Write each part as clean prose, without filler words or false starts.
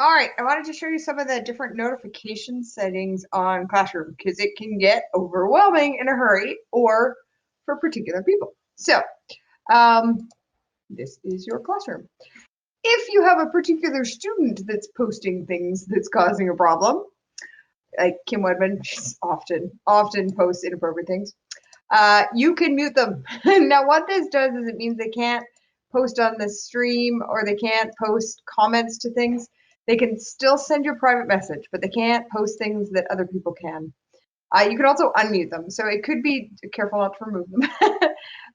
All right, I wanted to show you some of the different notification settings on Classroom because it can get overwhelming in a hurry or for particular people. So, um, this is your Classroom. If you have a particular student that's posting things that's causing a problem, like Kim Wedman, she's often posts inappropriate things, you can mute them. Now, what this does is it means they can't post on the stream or they can't post comments to things. They can still send your private message, but they can't post things that other people can. You can also unmute them, so it could be careful not to remove them.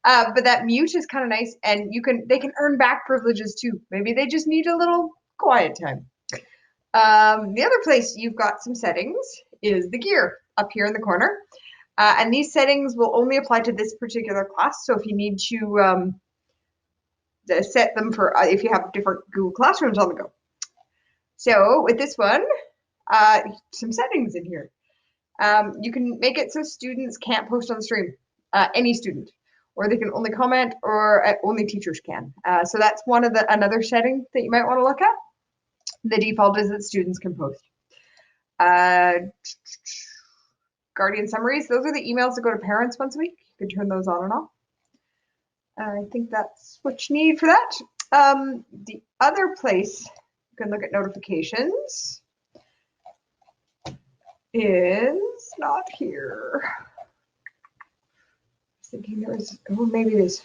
But that mute is kind of nice, and they can earn back privileges too. Maybe they just need a little quiet time. The other place you've got some settings is the gear up here in the corner. And these settings will only apply to this particular class. So if you need to set them for if you have different Google Classrooms on the go. So with this one, some settings in here. You can make it so students can't post on the stream, any student, or they can only comment, or only teachers can. So that's another setting that you might want to look at. The default is that students can post. Guardian summaries, those are the emails that go to parents once a week. You can turn those on and off. I think that's what you need for that. The other place you can look at notifications is not here. I was thinking there was, oh, maybe it is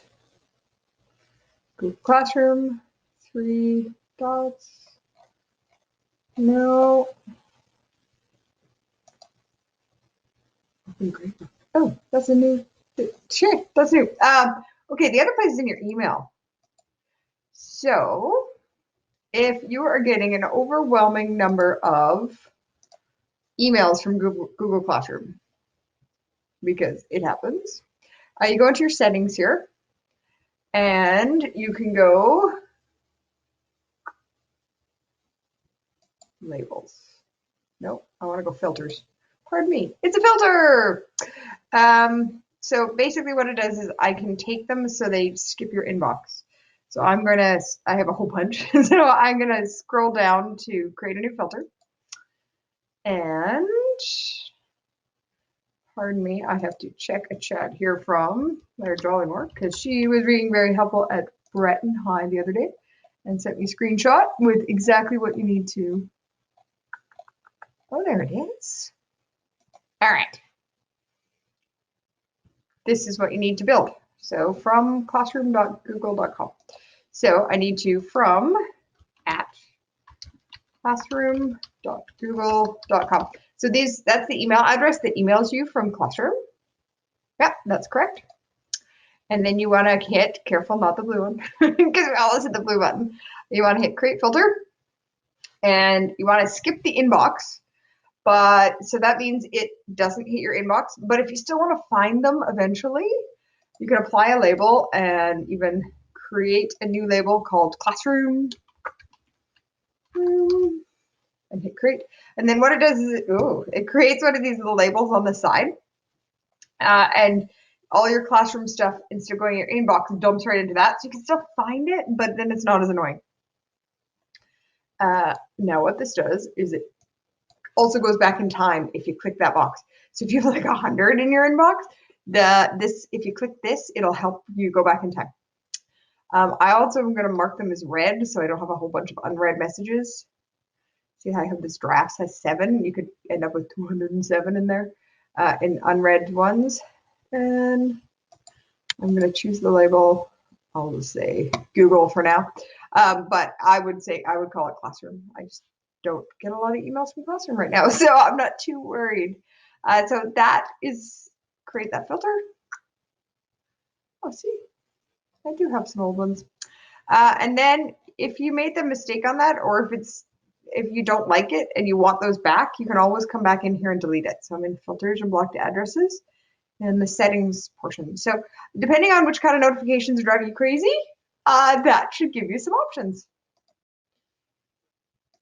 Google Classroom, 3 dots. No. Oh, that's a new, sure, that's new. Okay, the other place is in your email. So if you are getting an overwhelming number of emails from Google Classroom, because it happens, you go into your settings here, and you can go labels. Nope, I want to go filters. Pardon me, it's a filter. So basically what it does is I can take them so they skip your inbox. So I have a whole bunch. So I'm gonna scroll down to create a new filter. And pardon me, I have to check a chat here from Larry Dollymore because she was being very helpful at Breton High the other day and sent me a screenshot with exactly what you need to. Oh, there it is. All right. This is what you need to build. So from classroom.google.com. So I need to from at classroom.google.com. So that's the email address that emails you from Classroom. Yep, that's correct. And then you want to hit, careful, not the blue one, because we always hit the blue button. You want to hit create filter, and you want to skip the inbox. But so that means it doesn't hit your inbox. But if you still want to find them eventually, you can apply a label and even create a new label called Classroom. And hit create. And then what it does is it creates one of these little labels on the side. And all your classroom stuff, instead of going in your inbox, dumps right into that. So you can still find it, but then it's not as annoying. Now what this does is it also goes back in time if you click that box. So if you have like 100 in your inbox, if you click this, it'll help you go back in time. I also am going to mark them as red so I don't have a whole bunch of unread messages. See how I have this drafts has 7. You could end up with 207 in there in unread ones. And I'm going to choose the label. I'll just say Google for now. But I would call it Classroom. I just don't get a lot of emails from Classroom right now, so I'm not too worried. So that is create that filter. Oh, see, I do have some old ones. And then if you made the mistake on that, or if you don't like it and you want those back, you can always come back in here and delete it. So I'm in filters and blocked addresses and the settings portion. So depending on which kind of notifications are driving you crazy, that should give you some options.